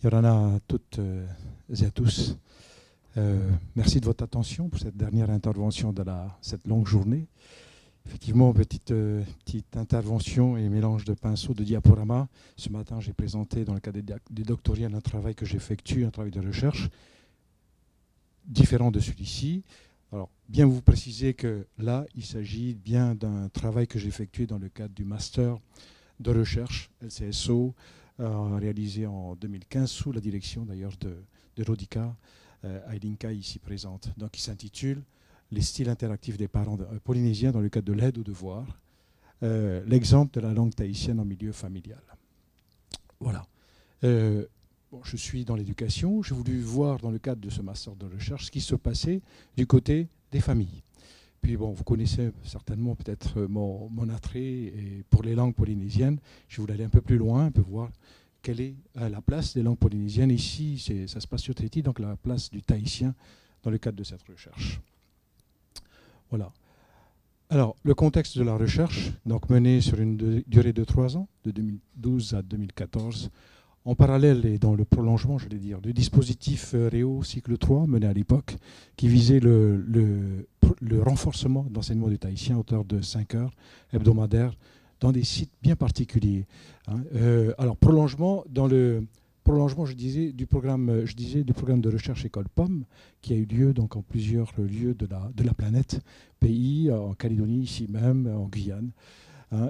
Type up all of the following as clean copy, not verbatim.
Yorana à toutes et à tous. Merci de votre attention pour cette dernière intervention de cette longue journée. Effectivement, petite intervention et mélange de pinceaux, de diaporamas. Ce matin, j'ai présenté dans le cadre des doctorats un travail que j'effectue, un travail de recherche différent de celui-ci. Alors, bien vous préciser que là, il s'agit bien d'un travail que j'ai effectué dans le cadre du master de recherche LCSO, réalisé en 2015 sous la direction d'ailleurs de Rodika Aydinka ici présente. Donc, il s'intitule « Les styles interactifs des parents polynésiens dans le cadre de l'aide aux devoirs, l'exemple de la langue tahitienne en milieu familial ». Voilà. Je suis dans l'éducation. J'ai voulu voir dans le cadre de ce master de recherche ce qui se passait du côté des familles. Puis bon, vous connaissez certainement peut-être mon attrait pour les langues polynésiennes. Je voulais aller un peu plus loin, un peu voir quelle est la place des langues polynésiennes. Ici, ça se passe sur Tahiti, donc la place du tahitien dans le cadre de cette recherche. Voilà. Alors, le contexte de la recherche, donc menée sur une durée de 3 ans, de 2012 à 2014, en parallèle et dans le prolongement, je vais dire, du dispositif Réo cycle 3 mené à l'époque, qui visait le renforcement d'enseignement du tahitien à hauteur de 5 heures hebdomadaires dans des sites bien particuliers. Alors, prolongement, je disais, du programme de recherche École Pomme, qui a eu lieu donc en plusieurs lieux de la planète, pays, en Calédonie, ici même, en Guyane.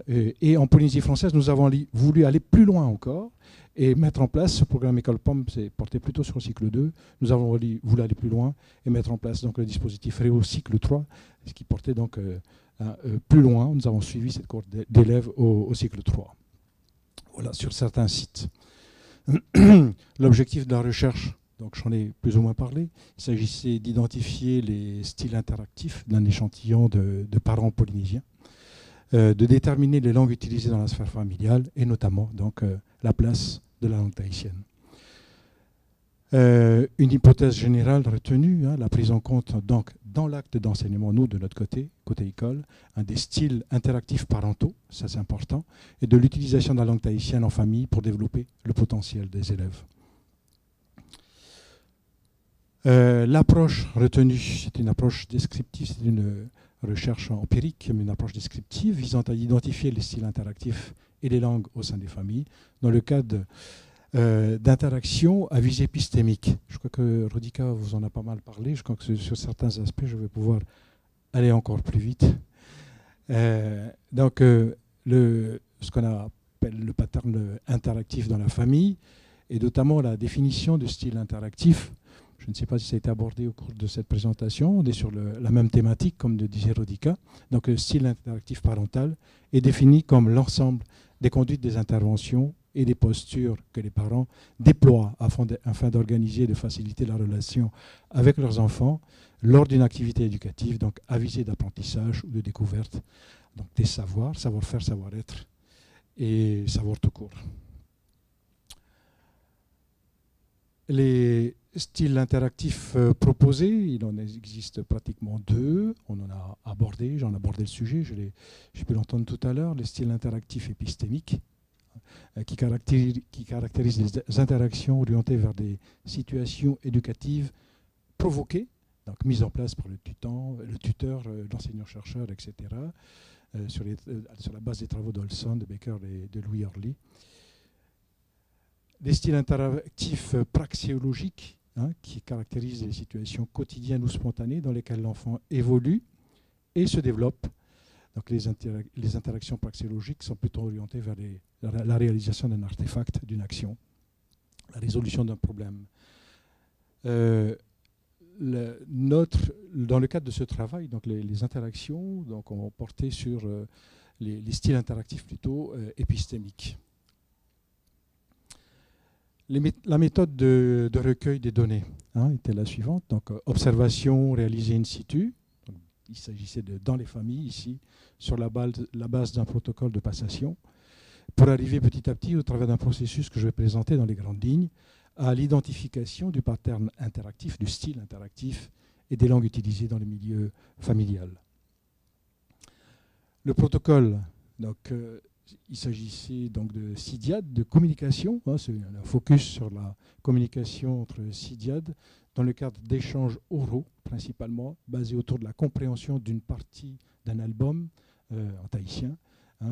Et en Polynésie française, nous avons voulu aller plus loin encore et mettre en place ce programme École Pomme, c'est porté plutôt sur le cycle 2. Nous avons voulu aller plus loin et mettre en place donc le dispositif Réo cycle 3, ce qui portait donc plus loin. Nous avons suivi cette cohorte d'élèves au cycle 3. Voilà, sur certains sites. L'objectif de la recherche, donc j'en ai plus ou moins parlé, il s'agissait d'identifier les styles interactifs d'un échantillon de parents polynésiens, de déterminer les langues utilisées dans la sphère familiale et notamment donc, la place de la langue tahitienne. Une hypothèse générale retenue, la prise en compte donc, dans l'acte d'enseignement, nous de notre côté école, des styles interactifs parentaux, ça c'est important, et de l'utilisation de la langue tahitienne en famille pour développer le potentiel des élèves. L'approche retenue, c'est une approche descriptive, c'est une recherche empirique, mais une approche descriptive visant à identifier les styles interactifs et les langues au sein des familles dans le cadre d'interaction à visée épistémique. Je crois que Rodika vous en a pas mal parlé. Je crois que sur certains aspects, je vais pouvoir aller encore plus vite. Donc, ce qu'on appelle le pattern interactif dans la famille, et notamment la définition de style interactif. Je ne sais pas si ça a été abordé au cours de cette présentation. On est sur la même thématique, comme le disait Rodika. Donc, le style interactif parental est défini comme l'ensemble des conduites des interventions et des postures que les parents déploient afin d'organiser et de faciliter la relation avec leurs enfants lors d'une activité éducative, donc à visée d'apprentissage ou de découverte, donc des savoirs, savoir-faire, savoir-être et savoir tout court. Les styles interactifs proposés, il en existe pratiquement 2. On en a abordé, j'en ai abordé le sujet, j'ai pu l'entendre tout à l'heure, les styles interactifs épistémiques, qui caractérisent les interactions orientées vers des situations éducatives provoquées, donc mises en place par le tuteur, l'enseignant-chercheur, etc., sur la base des travaux d'Olson, de Baker et de Louis Orly. Des styles interactifs praxéologiques, qui caractérisent les situations quotidiennes ou spontanées dans lesquelles l'enfant évolue et se développe. Donc les interactions praxéologiques sont plutôt orientées vers la réalisation d'un artefact, d'une action, la résolution d'un problème. Dans le cadre de ce travail, donc les interactions donc, ont porté sur les styles interactifs plutôt épistémiques. La méthode de recueil des données était la suivante. Donc, observation réalisée in situ. Donc, il s'agissait dans les familles, ici, sur la base d'un protocole de passation, pour arriver petit à petit, au travers d'un processus que je vais présenter dans les grandes lignes, à l'identification du pattern interactif, du style interactif et des langues utilisées dans le milieu familial. Le protocole donc, il s'agissait donc de six diades, de communication. C'est un focus sur la communication entre six diades dans le cadre d'échanges oraux, principalement, basés autour de la compréhension d'une partie d'un album en tahitien.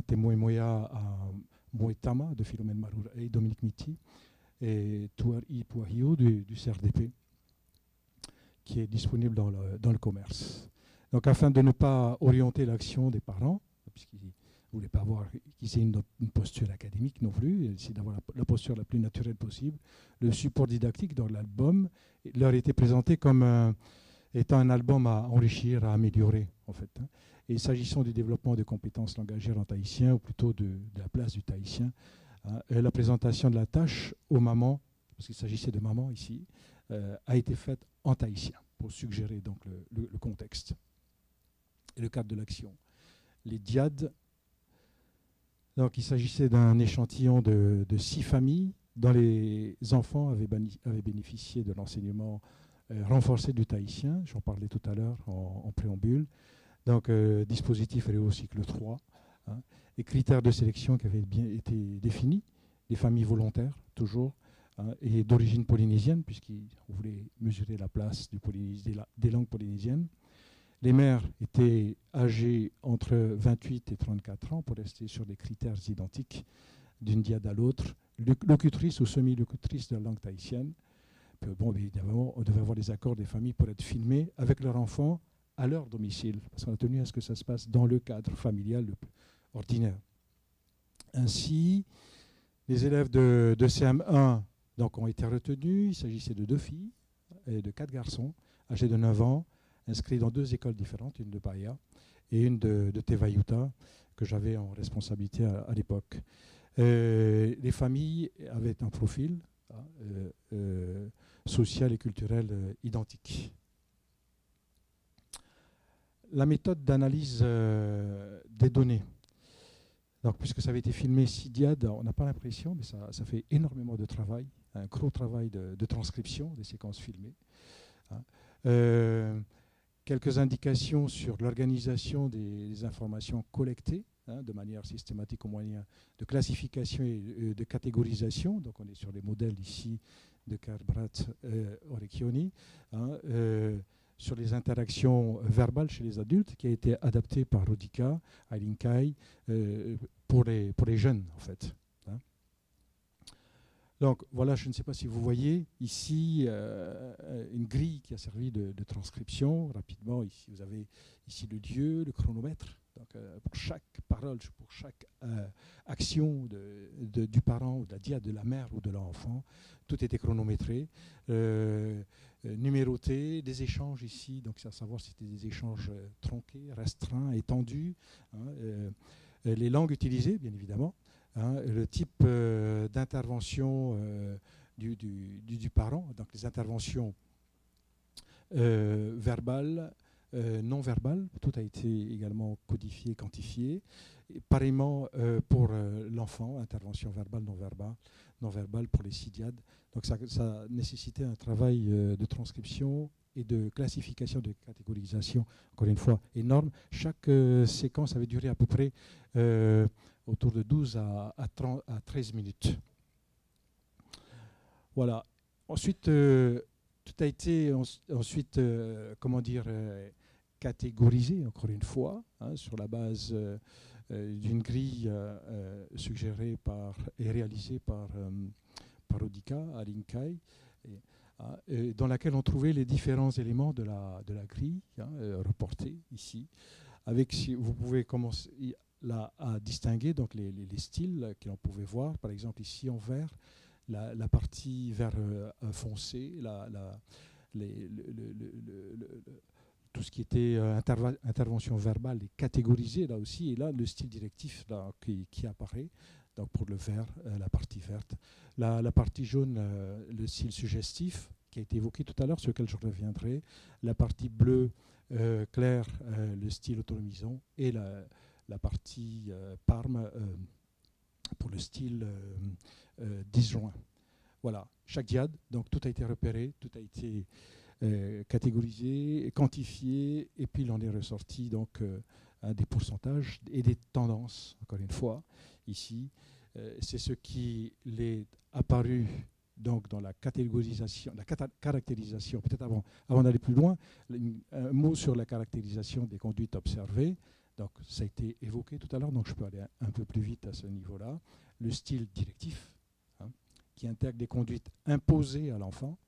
Témoin Moya à Moetama de Philomène Marour et Dominique Miti, et Tuar I Puahio du CRDP, qui est disponible dans le commerce. Donc, afin de ne pas orienter l'action des parents, puisqu'ils ne voulaient pas avoir qu'ils aient une posture académique non plus, ils essaient d'avoir la posture la plus naturelle possible, le support didactique dans l'album leur était présenté comme étant un album à enrichir, à améliorer, en fait. Et s'agissant du développement de compétences langagières en tahitien, ou plutôt de la place du tahitien, la présentation de la tâche aux mamans, parce qu'il s'agissait de mamans ici, a été faite en tahitien, pour suggérer donc le contexte et le cadre de l'action. Les diades, donc il s'agissait d'un échantillon de 6 familles dont les enfants avaient bénéficié de l'enseignement renforcé du tahitien, j'en parlais tout à l'heure en préambule. Donc dispositif Réo cycle 3, et critères de sélection qui avaient bien été définis, des familles volontaires toujours, et d'origine polynésienne, puisqu'on voulait mesurer la place des langues polynésiennes. Les mères étaient âgées entre 28 et 34 ans pour rester sur des critères identiques d'une diade à l'autre, locutrice ou semi-locutrice de la langue tahitienne. Puis, bon, évidemment, on devait avoir des accords des familles pour être filmés avec leur enfant à leur domicile, parce qu'on a tenu à ce que ça se passe dans le cadre familial ordinaire. Ainsi, les élèves de CM1 donc, ont été retenus. Il s'agissait de 2 filles et de 4 garçons âgés de 9 ans, inscrits dans 2 écoles différentes, une de Bahia et une de Tevayuta, que j'avais en responsabilité à l'époque. Les familles avaient un profil social et culturel identique. La méthode d'analyse des données. Donc, puisque ça avait été filmé 6 diades, on n'a pas l'impression, mais ça fait énormément de travail, un gros travail de transcription des séquences filmées. Quelques indications sur l'organisation des informations collectées de manière systématique au moyen de classification et de catégorisation. Donc, on est sur les modèles ici de Karbrat Orecchioni. Sur les interactions verbales chez les adultes, qui a été adapté par Rodica, Alinkai, pour les jeunes, en fait. Donc, voilà, je ne sais pas si vous voyez ici une grille qui a servi de transcription. Rapidement, ici, vous avez ici le lieu, le chronomètre. Donc, pour chaque parole, pour chaque action du parent, ou de la diade, de la mère ou de l'enfant, tout était chronométré. Numéroté, des échanges ici, donc à savoir si c'était des échanges tronqués, restreints, étendus, les langues utilisées, bien évidemment, le type d'intervention du parent, donc les interventions verbales, non verbales, tout a été également codifié, quantifié. Et pareillement pour l'enfant, intervention verbale, non verbale pour les 6 diades. Donc ça nécessitait un travail de transcription et de classification, de catégorisation, encore une fois, énorme. Chaque séquence avait duré à peu près autour de 12 à 13 minutes. Voilà. Ensuite, tout a été ensuite, catégorisé, encore une fois, sur la base d'une grille suggérée et réalisée par Rodica, Alinkai, dans laquelle on trouvait les différents éléments de la grille, reportés ici. Vous pouvez commencer là à distinguer donc les styles que l'on pouvait voir. Par exemple, ici en vert, la partie vert foncé, tout ce qui était intervention verbale est catégorisé là aussi. Et là, le style directif là, qui apparaît. Donc pour le vert, la partie verte. La partie jaune, le style suggestif, qui a été évoqué tout à l'heure, sur lequel je reviendrai. La partie bleue clair, le style autonomisant. Et la partie parme pour le style disjoint. Voilà, chaque diade, donc tout a été repéré, tout a été catégorisé, quantifié, et puis il en est ressorti donc des pourcentages et des tendances, encore une fois, ici. C'est ce qui est apparu donc, dans la catégorisation, la caractérisation, peut-être avant d'aller plus loin, un mot sur la caractérisation des conduites observées. Donc, ça a été évoqué tout à l'heure, donc je peux aller un peu plus vite à ce niveau-là. Le style directif, qui intègre des conduites imposées à l'enfant,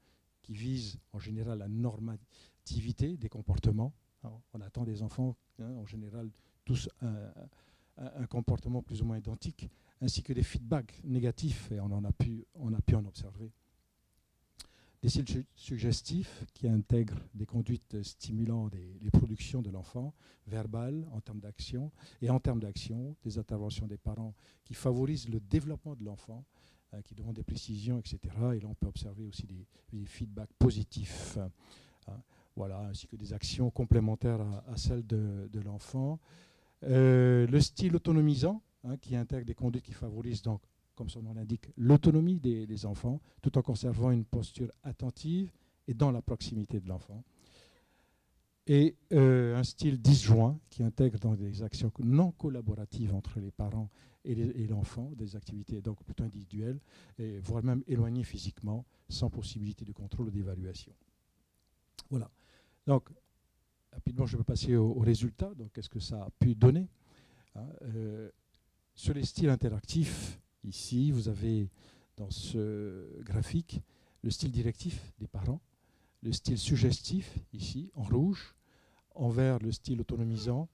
qui visent en général la normativité des comportements. Alors, on attend des enfants, en général, tous un comportement plus ou moins identique, ainsi que des feedbacks négatifs, et on a pu en observer. Des styles suggestifs qui intègrent des conduites stimulant les productions de l'enfant, verbales en termes d'action, et en termes d'action, des interventions des parents qui favorisent le développement de l'enfant, qui demandent des précisions, etc. Et là, on peut observer aussi des feedbacks positifs, voilà, ainsi que des actions complémentaires à celles de l'enfant. Le style autonomisant, qui intègre des conduites qui favorisent donc, comme son nom l'indique, l'autonomie des enfants, tout en conservant une posture attentive et dans la proximité de l'enfant. Et un style disjoint, qui intègre dans des actions non collaboratives entre les parents et l'enfant, des activités donc plutôt individuelles, et voire même éloignées physiquement, sans possibilité de contrôle ou d'évaluation. Voilà. Donc, rapidement, je vais passer aux résultats. Donc, qu'est-ce que ça a pu donner, sur les styles interactifs, ici, vous avez dans ce graphique le style directif des parents, le style suggestif, ici, en rouge, en vert, le style autonomisant,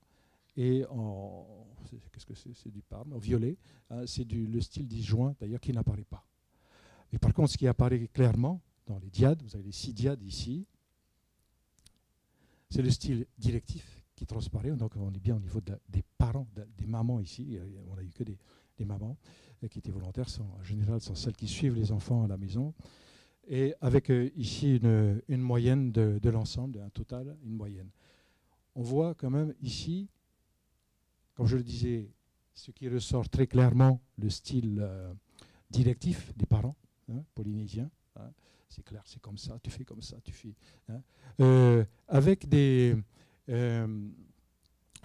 et qu'est-ce que c'est du parme, en violet, c'est le style disjoint, d'ailleurs, qui n'apparaît pas. Mais par contre, ce qui apparaît clairement dans les dyades, vous avez les 6 dyades ici, c'est le style directif qui transparaît. Donc on est bien au niveau des parents, des mamans ici. On n'a eu que des mamans qui étaient volontaires. En général, sont celles qui suivent les enfants à la maison. Et avec ici une moyenne de l'ensemble, un total, une moyenne. On voit quand même ici, comme je le disais, ce qui ressort très clairement, le style directif des parents polynésiens. C'est clair, c'est comme ça, tu fais comme ça, tu fais. Avec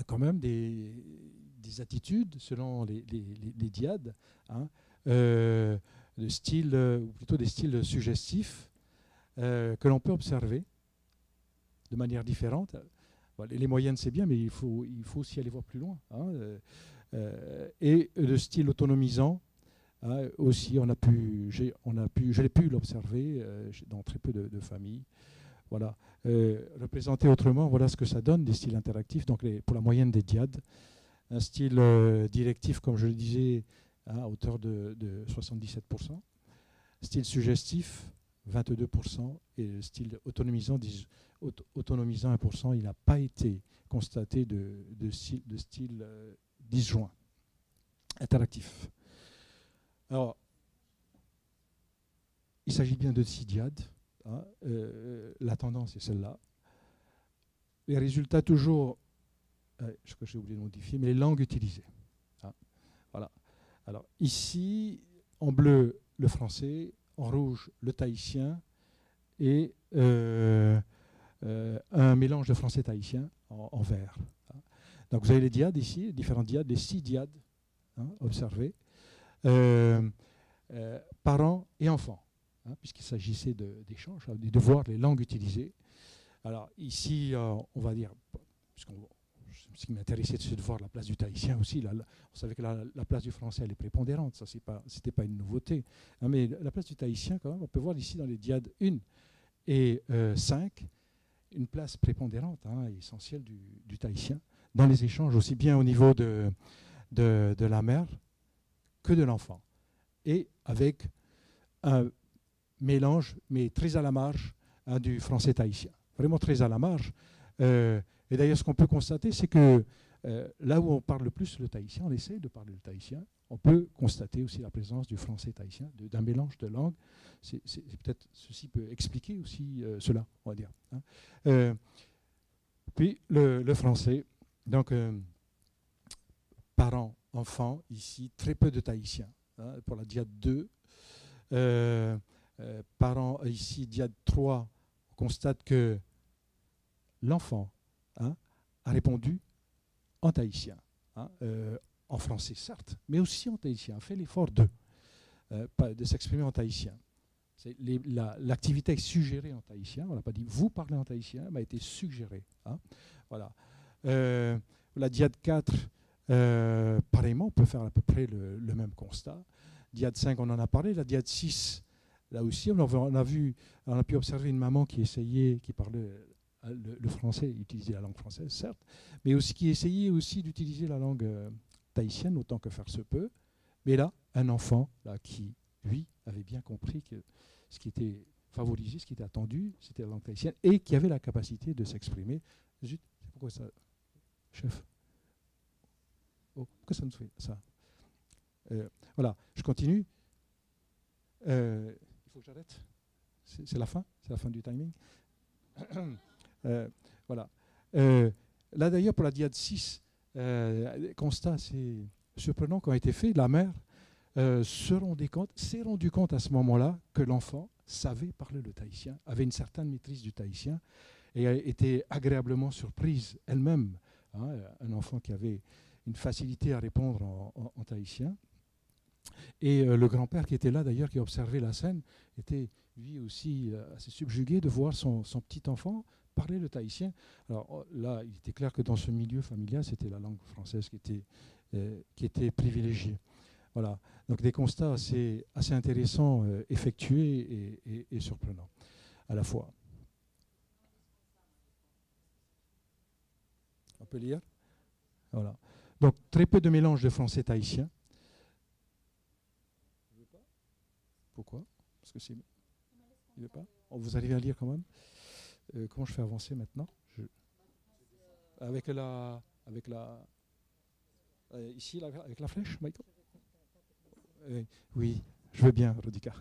quand même des attitudes selon les dyades, de style, ou plutôt des styles suggestifs que l'on peut observer de manière différente. Les moyennes, c'est bien, mais il faut aussi aller voir plus loin. Et le style autonomisant, aussi, je l'ai pu l'observer dans très peu de familles. Voilà. Représenté autrement, voilà ce que ça donne, des styles interactifs. Donc pour la moyenne des dyades, un style directif, comme je le disais, à hauteur de 77%. Style suggestif, 22%. Et le style autonomisant, 1%. Il n'a pas été constaté de style disjoint, interactif. Alors, il s'agit bien de 6 dyades. La tendance est celle-là. Les résultats toujours, je crois que j'ai oublié de modifier, mais les langues utilisées. Voilà. Alors ici, en bleu, le français, en rouge, le tahitien, et un mélange de français tahitien en vert. Donc vous avez les dyades ici, les différents dyades, les 6 dyades observés, parents et enfants. Puisqu'il s'agissait d'échanges, de voir les langues utilisées. Alors ici, on va dire, ce qui m'intéressait, c'est de voir la place du tahitien aussi. On savait que la place du français, elle est prépondérante, ça, c'était pas une nouveauté. Mais la place du tahitien, quand même, on peut voir ici dans les dyades 1 et 5, une place prépondérante, essentielle du tahitien, dans les échanges, aussi bien au niveau de la mère que de l'enfant. Et avec un mélange, mais très à la marge, du français tahitien. Vraiment très à la marge. Et d'ailleurs, ce qu'on peut constater, c'est que là où on parle le plus le tahitien, on essaie de parler le tahitien, on peut constater aussi la présence du français tahitien, d'un mélange de langues. Peut-être ceci peut expliquer aussi cela, on va dire. Puis le français, donc parents, enfants, ici, très peu de tahitien. Pour la dyade 2, parents, ici, dyade 3, on constate que l'enfant a répondu en tahitien, hein, en français certes, mais aussi en tahitien. On fait l'effort de s'exprimer en tahitien. L'activité est suggérée en tahitien. On n'a pas dit vous parlez en tahitien, mais a été suggérée. Hein. Voilà. La diade 4, pareillement, on peut faire à peu près le même constat. Diade 5, on en a parlé. La diade 6, là aussi, on a pu observer une maman qui parlait le français, utilisait la langue française, certes, mais aussi qui essayait aussi d'utiliser la langue tahitienne autant que faire se peut. Mais là, un enfant là, qui, lui, avait bien compris que ce qui était favorisé, ce qui était attendu, c'était la langue tahitienne et qui avait la capacité de s'exprimer. Zut, c'est pourquoi ça, chef? Oh, pourquoi ça me fait ça? Voilà, je continue. Il faut que j'arrête. C'est la fin? C'est la fin du timing? Voilà. Là d'ailleurs pour la diade 6, constat assez surprenant qui a été fait, la mère s'est rendu compte à ce moment-là que l'enfant savait parler le tahitien, avait une certaine maîtrise du tahitien et a été agréablement surprise elle-même, hein, un enfant qui avait une facilité à répondre en tahitien. Et le grand-père qui était là d'ailleurs, qui observait la scène, était lui aussi assez subjugué de voir son petit enfant parler le tahitien. Alors là, il était clair que dans ce milieu familial, c'était la langue française qui était privilégiée. Voilà. Donc des constats assez intéressants effectués et surprenants à la fois. On peut lire? Voilà. Donc très peu de mélange de français tahitien. Pourquoi? Parce que c'est... Il veut pas? Vous arrivez à lire quand même? Comment je fais avancer maintenant? Avec la... ici, avec la flèche, Michael? Oui, je veux bien, Rodica.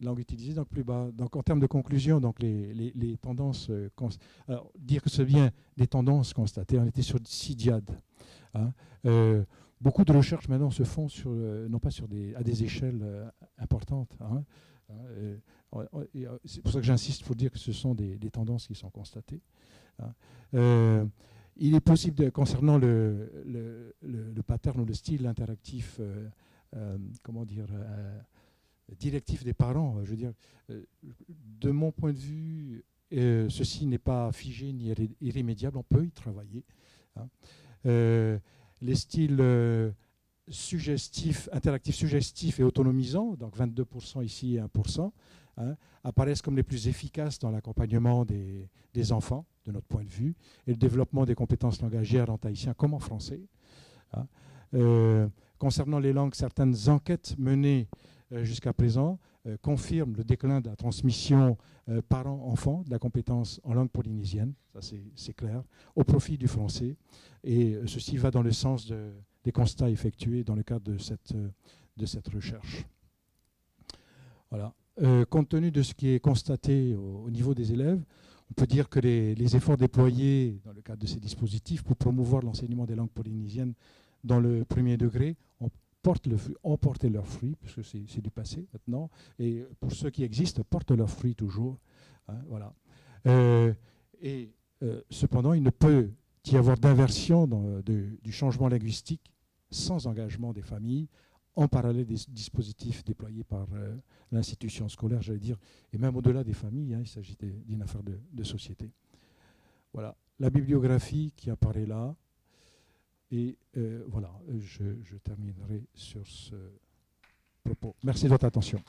Langue utilisée, donc plus bas. Donc en termes de conclusion, donc les tendances... alors, dire que c'est bien des tendances constatées, on était sur 6 diades. Hein. Beaucoup de recherches maintenant se font non pas à des échelles importantes. Hein. C'est pour ça que j'insiste pour dire que ce sont des tendances qui sont constatées. Hein. Il est possible, concernant le pattern ou le style interactif, directif des parents, je veux dire, de mon point de vue, ceci n'est pas figé ni irrémédiable, on peut y travailler. Hein. Les styles interactifs suggestifs et autonomisants, donc 22% ici et 1%, hein, apparaissent comme les plus efficaces dans l'accompagnement des enfants, de notre point de vue, et le développement des compétences langagières en tahitien comme en français. Hein. Concernant les langues, certaines enquêtes menées jusqu'à présent confirment le déclin de la transmission parent-enfant de la compétence en langue polynésienne, ça c'est clair, au profit du français. Et ceci va dans le sens des constats effectués dans le cadre de cette recherche. Voilà. Compte tenu de ce qui est constaté au niveau des élèves, on peut dire que les efforts déployés dans le cadre de ces dispositifs pour promouvoir l'enseignement des langues polynésiennes dans le premier degré ont porté leurs fruits, puisque c'est du passé maintenant, et pour ceux qui existent, portent leurs fruits toujours. Hein, voilà. Cependant, il ne peut y avoir d'inversion du changement linguistique sans engagement des familles, en parallèle des dispositifs déployés par l'institution scolaire, j'allais dire, et même au-delà des familles, hein, il s'agit d'une affaire de société. Voilà, la bibliographie qui apparaît là, et voilà, je terminerai sur ce propos. Merci de votre attention.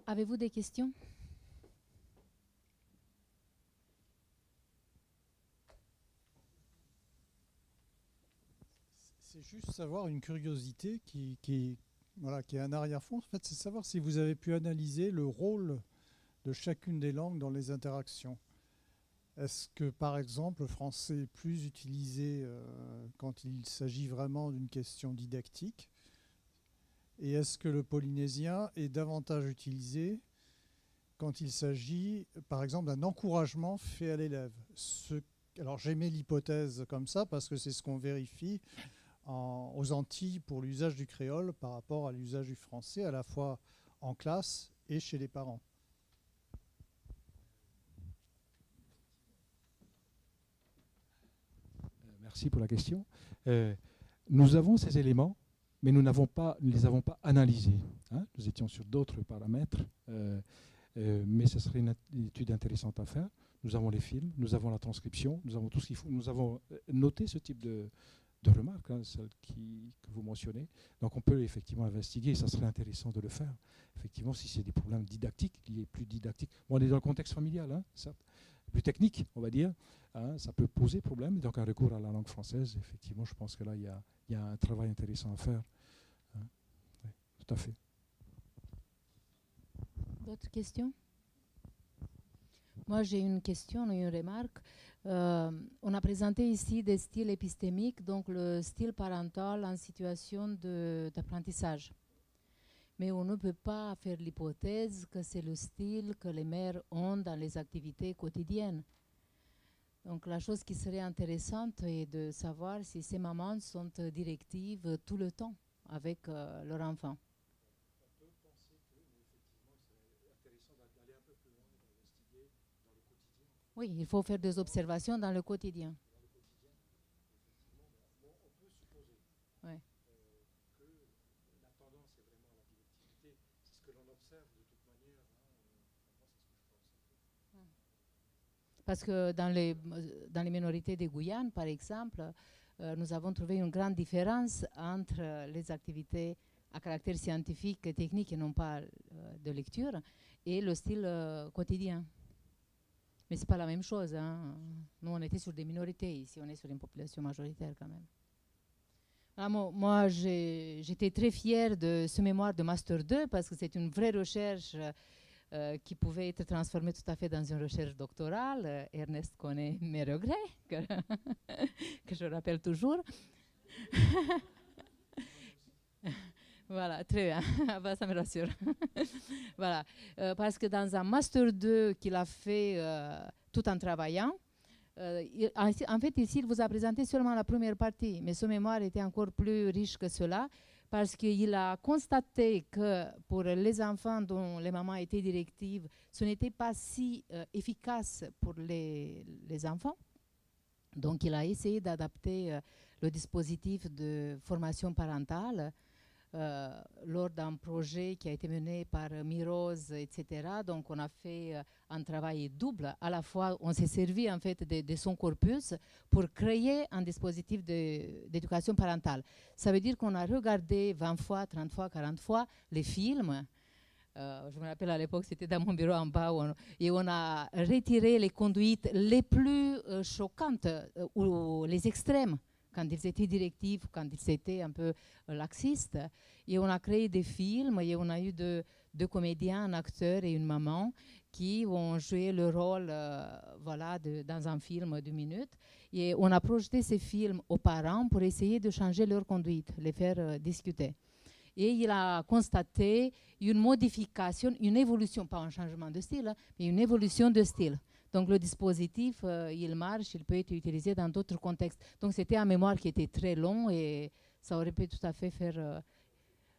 Avez-vous des questions? C'est juste savoir une curiosité qui est un arrière-fond. En fait, c'est savoir si vous avez pu analyser le rôle de chacune des langues dans les interactions. Est-ce que, par exemple, le français est plus utilisé quand il s'agit vraiment d'une question didactique? Et est-ce que le polynésien est davantage utilisé quand il s'agit, par exemple, d'un encouragement fait à l'élève? Alors, j'émets l'hypothèse comme ça parce que c'est ce qu'on vérifie aux Antilles pour l'usage du créole par rapport à l'usage du français, à la fois en classe et chez les parents. merci pour la question. Nous avons ces éléments, mais nous ne les avons pas analysés. Hein. Nous étions sur d'autres paramètres, mais ce serait une étude intéressante à faire. Nous avons les films, nous avons la transcription, nous avons tout ce qu'il faut. Nous avons noté ce type de remarques, hein, celles que vous mentionnez. Donc on peut effectivement investiguer, et ça serait intéressant de le faire. Effectivement, si c'est des problèmes didactiques, liés plus didactiques. Bon, on est dans le contexte familial, hein, certes, plus technique, on va dire. Hein, ça peut poser problème. Donc un recours à la langue française, effectivement, je pense que là, il y a un travail intéressant à faire. Hein. Oui, tout à fait. D'autres questions? Moi, j'ai une question et une remarque. On a présenté ici des styles épistémiques, donc le style parental en situation d'apprentissage. Mais on ne peut pas faire l'hypothèse que c'est le style que les mères ont dans les activités quotidiennes. Donc la chose qui serait intéressante est de savoir si ces mamans sont directives tout le temps avec leur enfant. Oui, il faut faire des observations dans le quotidien. Ouais. Que la tendance est vraiment à la directivité. C'est ce que l'on observe de toute manière. Parce que dans les minorités de Guyane, par exemple, nous avons trouvé une grande différence entre les activités à caractère scientifique et technique et non pas de lecture et le style quotidien. Mais ce n'est pas la même chose. Hein. Nous, on était sur des minorités. Ici, on est sur une population majoritaire quand même. Alors, moi, j'étais très fière de ce mémoire de Master 2 parce que c'est une vraie recherche qui pouvait être transformée tout à fait dans une recherche doctorale. Ernest connaît mes regrets, que je rappelle toujours. Voilà, très bien. Bah, ça me rassure. Voilà. Parce que dans un Master 2 qu'il a fait tout en travaillant, en fait, ici, il vous a présenté seulement la première partie, mais ce mémoire était encore plus riche que cela, parce qu'il a constaté que pour les enfants dont les mamans étaient directives, ce n'était pas si efficace pour les enfants. Donc, il a essayé d'adapter le dispositif de formation parentale lors d'un projet qui a été mené par Mirose, etc. Donc, on a fait un travail double. À la fois, on s'est servi en fait de son corpus pour créer un dispositif d'éducation parentale. Ça veut dire qu'on a regardé 20 fois, 30 fois, 40 fois les films. Je me rappelle à l'époque, c'était dans mon bureau en bas, et on a retiré les conduites les plus choquantes ou les extrêmes, quand ils étaient directifs, quand ils étaient un peu laxistes. Et on a créé des films, et on a eu deux comédiens, un acteur et une maman, qui ont joué le rôle voilà, dans un film d'1 minute. Et on a projeté ces films aux parents pour essayer de changer leur conduite, les faire discuter. Et il a constaté une modification, une évolution, pas un changement de style, mais une évolution de style. Donc le dispositif, il marche, il peut être utilisé dans d'autres contextes. Donc c'était un mémoire qui était très long et ça aurait pu tout à fait faire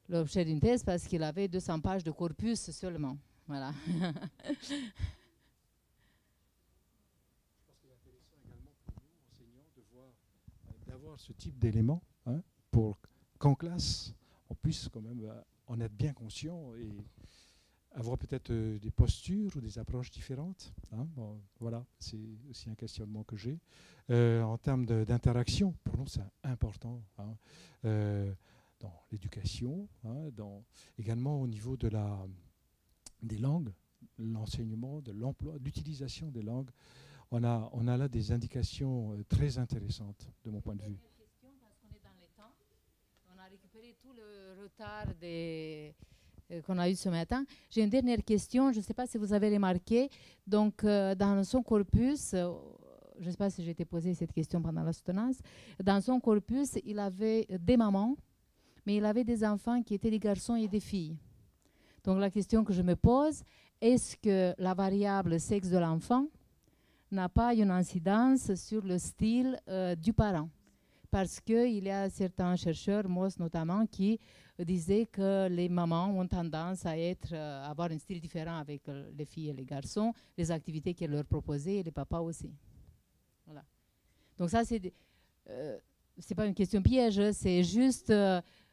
l'objet d'une thèse parce qu'il avait 200 pages de corpus seulement. Voilà. Je pense qu'il est intéressant également pour nous, enseignants, d'avoir ce type d'éléments, hein, pour qu'en classe, on puisse quand même en être bien conscient et avoir peut-être des postures ou des approches différentes. Hein. Bon, voilà, c'est aussi un questionnement que j'ai. En termes d'interaction, pour nous, c'est important. Hein. Dans l'éducation, hein, également au niveau des langues, l'enseignement, de l'emploi, l'utilisation des langues. On a là des indications très intéressantes de mon point de vue. Question, parce qu'on est dans les temps. On a récupéré tout le retard qu'on a eu ce matin. J'ai une dernière question, je ne sais pas si vous avez remarqué. Donc, dans son corpus, je ne sais pas si j'ai été posé cette question pendant la soutenance, dans son corpus, il avait des mamans, mais il avait des enfants qui étaient des garçons et des filles. Donc, la question que je me pose, est-ce que la variable sexe de l'enfant n'a pas une incidence sur le style du parent? Parce qu'il y a certains chercheurs, Moss notamment, qui disaient que les mamans ont tendance à avoir un style différent avec les filles et les garçons, les activités qu'elles leur proposaient et les papas aussi. Voilà. Donc ça, c'est c'est pas une question piège, c'est juste,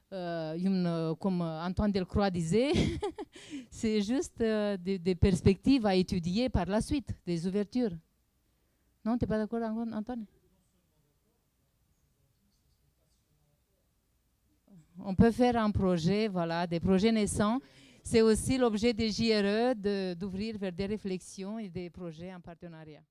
comme Antoine Delcroix disait, c'est juste des perspectives à étudier par la suite, des ouvertures. Non, tu n'es pas d'accord, Antoine? On peut faire un projet, voilà, des projets naissants. C'est aussi l'objet des JRE d'ouvrir vers des réflexions et des projets en partenariat.